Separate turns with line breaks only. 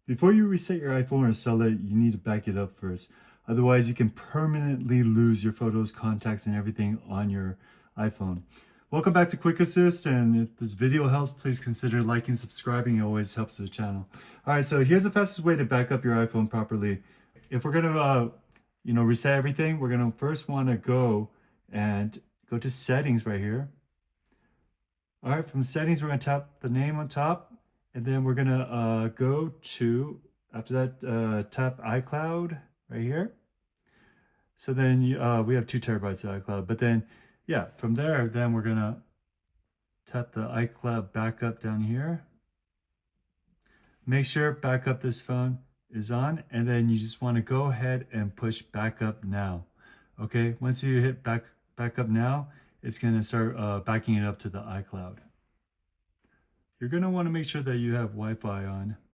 Before you reset your iPhone or sell it, you need to back it up first. Otherwise, you can permanently lose your photos, contacts, and everything on your iPhone. Welcome back to Quick Assist, and if this video helps, please consider liking, subscribing. It always helps the channel. All right, so here's the fastest way to back up your iPhone properly. If we're gonna, reset everything, we're gonna first want to go to Settings right here. All right, from Settings, we're gonna tap the name on top. And then we're gonna go to, after that, tap iCloud right here. So then we have 2 terabytes of iCloud. But then, yeah, from there, then we're gonna tap the iCloud backup down here. Make sure backup this phone is on, and then you just want to go ahead and push backup now. Okay, once you hit backup now, it's gonna start backing it up to the iCloud. You're gonna want to make sure that you have Wi-Fi on.